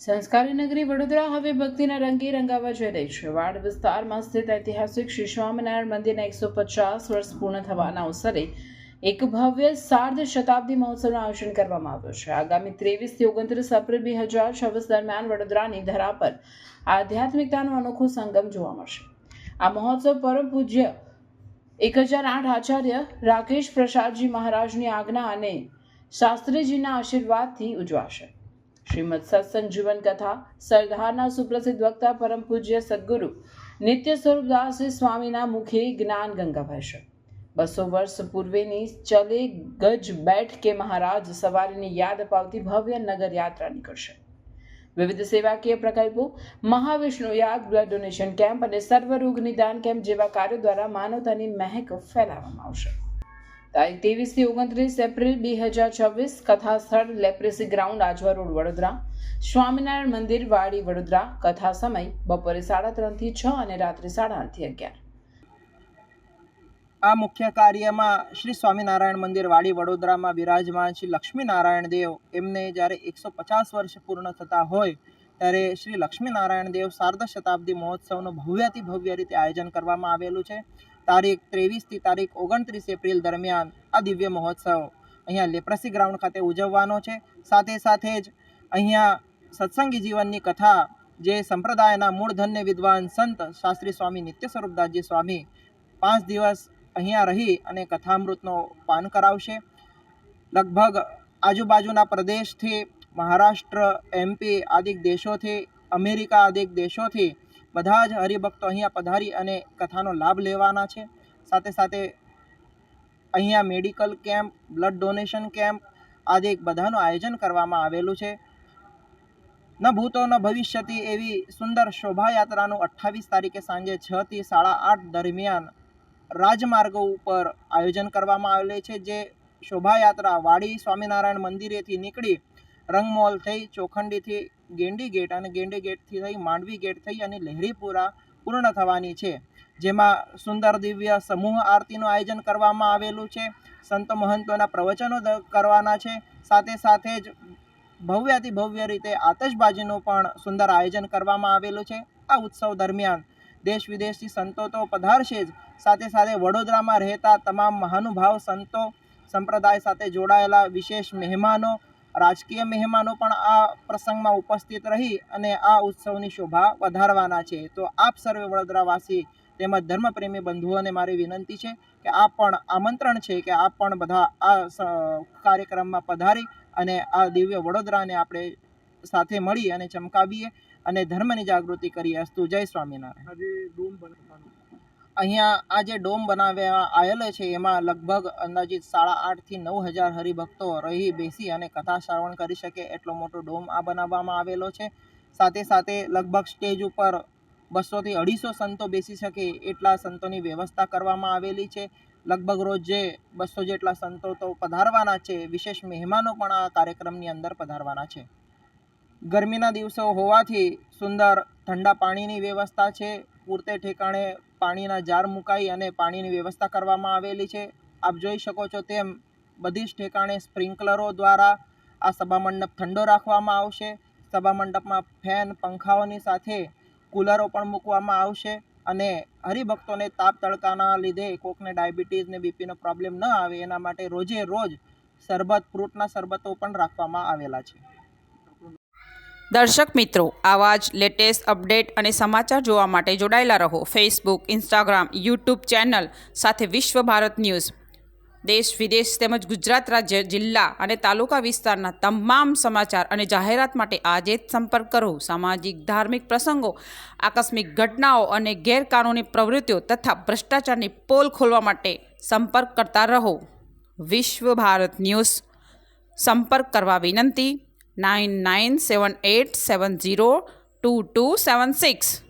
સંસ્કારી નગરી વડોદરા હવે ભક્તિના રંગે રંગાવા જઈ રહી છે. વાડ વિસ્તારમાં સ્થિત ઐતિહાસિક શ્રી સ્વામિનારાયણ મંદિરના 150 વર્ષ પૂર્ણ થવાના અવસરે એક ભવ્ય સાર્ધ શતાબ્દી મહોત્સવનું આયોજન કરવામાં આવ્યું છે. આગામી 23 થી 29 એપ્રિલ 2026 દરમિયાન વડોદરાની ધરા પર આધ્યાત્મિકતાનો અનોખો સંગમ જોવા મળશે. આ મહોત્સવ પરમ પૂજ્ય 1008 આચાર્ય રાકેશ પ્રસાદજી મહારાજની આજ્ઞા અને શાસ્ત્રીજીના આશીર્વાદથી ઉજવાશે. શ્રીમદ સત્સંગ જીવન કથા સરદારના સુપ્રસિદ્ધ વક્તા પરમ પૂજ્ય સદગુરુ નિત્ય સ્વરૂપદાસજી સ્વામીના મુખે જ્ઞાન ગંગા વહેશે. 200 વર્ષ પૂર્વેની ચલે ગજ બેઠ કે મહારાજ સવારીની યાદ અપાવતી ભવ્ય નગર યાત્રા નીકળશે. વિવિધ સેવાકીય પ્રકલ્પો, મહાવિષ્ણુ યાગ, બ્લડ ડોનેશન કેમ્પ અને સર્વરોગ નિદાન કેમ્પ જેવા કાર્યો દ્વારા માનવતાની મહેક ફેલાવવામાં આવશે. તારીખ 23 થી 29 એપ્રિલ 2026 કથા સ્થળ leprosy ground, Ajwa road, Vadodara. Swaminarayan મંદિર, વાડી, વડોદરા. કથા સમય બપોરે 3:30 થી 6 અને રાત્રે 8:30 થી 11. આ મુખ્ય કાર્યમાં શ્રી સ્વામિનારાયણ મંદિર, વાડી, વડોદરામાં વિરાજમાન શ્રી લક્ષ્મીનારાયણ દેવ એમને જ્યારે 150 વર્ષ પૂર્ણ થતા હોય ત્યારે શ્રી લક્ષ્મીનારાયણ દેવ સાર્ધ શતાબ્દી મહોત્સવનું ભવ્યાતિ ભવ્ય રીતે આયોજન કરવામાં આવેલું છે. તારીખ 23 થી તારીખ 29 એપ્રિલ દરમિયાન આ દિવ્ય મહોત્સવ અહીંયા લેપ્રસી ગ્રાઉન્ડ ખાતે ઉજવવાનો છે. સાથે સાથે જ અહીંયા સત્સંગી જીવનની કથા જે સંપ્રદાયના મૂળધન્ય વિદ્વાન સંત શાસ્ત્રી સ્વામી નિત્ય સ્વરૂપદાસજી સ્વામી 5 દિવસ અહીંયા રહી અને કથામૃતનો પાન કરાવશે. લગભગ આજુબાજુના પ્રદેશથી, મહારાષ્ટ્ર, MP આદિક દેશોથી, અમેરિકા આદિક દેશોથી બધા જ હરિભક્તો અહીંયા પધારી અને કથાનો લાભ લેવાના છે. સાથે સાથે અહીંયા medical camp, blood donation camp આદિ બધાનું આયોજન કરવામાં આવેલું છે. ન ભૂતો ન ભવિષ્યથી એવી સુંદર શોભાયાત્રાનું 28 તારીખે સાંજે 6 થી 8:30 દરમિયાન રાજમાર્ગો ઉપર આયોજન કરવામાં આવેલું છે. જે શોભાયાત્રા વાડી સ્વામિનારાયણ મંદિરેથી નીકળી રંગમોલ થઈ, ચોખંડીથી ગેંડી ગેટ અને ગેંડી ગેટથી થઈ માંડવી ગેટ થઈ અને લહેરીપુરા પૂર્ણ થવાની છે. જેમાં સુંદર દિવ્ય સમૂહ આરતીનું આયોજન કરવામાં આવેલું છે. સંતો મહંતોના પ્રવચનો કરવાના છે. સાથે સાથે જ ભવ્યાતિ ભવ્ય રીતે આતશબાજીનું પણ સુંદર આયોજન કરવામાં આવેલું છે. આ ઉત્સવ દરમિયાન દેશ વિદેશથી સંતો તો પધારશે જ, સાથે સાથે વડોદરામાં રહેતા તમામ મહાનુભાવ સંતો, સંપ્રદાય સાથે જોડાયેલા વિશેષ મહેમાનો, રાજકીય મહેમાનો પણ આ પ્રસંગમાં ઉપસ્થિત રહી અને આ ઉત્સવની શોભા વધારવાના છે. તો આપ સર્વે વડોદરાવાસી તેમજ ધર્મપ્રેમી બંધુઓને મારી વિનંતી છે કે આપ પણ આમંત્રણ છે કે આપ પણ બધા આ કાર્યક્રમમાં પધારી અને આ દિવ્ય વડોદરાને આપણે સાથે મળી અને ચમકાવીએ અને ધર્મની જાગૃતિ કરીએ. અસ્તુ. જય સ્વામિનારાયણ. અહીંયા આ જે ડોમ બનાવવા આવેલો છે એમાં લગભગ અંદાજિત 8,500 થી 9,000 હરિભક્તો રહી બેસી અને કથા શ્રવણ કરી શકે એટલો મોટો ડોમ આ બનાવવામાં આવેલો છે. સાથે સાથે લગભગ સ્ટેજ ઉપર 200 થી 250 સંતો બેસી શકે એટલા સંતોની વ્યવસ્થા કરવામાં આવેલી છે. લગભગ રોજે 200 જેટલા સંતો તો પધારવાના છે. વિશેષ મહેમાનો પણ આ કાર્યક્રમની અંદર પધારવાના છે. ગરમીના દિવસો હોવાથી સુંદર ઠંડા પાણીની વ્યવસ્થા છે. પૂરતે ઠેકાણે પાણીના જાર મુકાઈ અને પાણીની વ્યવસ્થા કરવામાં આવેલી છે. આપ જોઈ શકો છો તેમ બધી જ ઠેકાણે સ્પ્રિંકલરો દ્વારા આ સભામંડપ ઠંડો રાખવામાં આવશે. સભામંડપમાં ફેન, પંખાઓની સાથે કુલરો પણ મૂકવામાં આવશે અને હરિભક્તોને તાપ તડકાના લીધે કોકને ડાયાબિટીસ ને બીપીનો પ્રોબ્લેમ ન આવે એના માટે રોજે રોજ શરબત, ફ્રૂટના શરબતો પણ રાખવામાં આવેલા છે. દર્શક મિત્રો, આવા જ લેટેસ્ટ અપડેટ અને સમાચાર જોવા માટે જોડાયેલા રહો ફેસબુક, ઇન્સ્ટાગ્રામ, યુટ્યુબ ચેનલ સાથે વિશ્વ ભારત ન્યૂઝ. દેશ વિદેશ તેમજ ગુજરાત રાજ્ય, જિલ્લા અને તાલુકા વિસ્તારના તમામ સમાચાર અને જાહેરાત માટે આજે જ સંપર્ક કરો. સામાજિક, ધાર્મિક પ્રસંગો, આકસ્મિક ઘટનાઓ અને ગેરકાનૂની પ્રવૃત્તિઓ તથા ભ્રષ્ટાચારની પોલ ખોલવા માટે સંપર્ક કરતા રહો. વિશ્વ ભારત ન્યૂઝ. સંપર્ક કરવા વિનંતી 9978702276.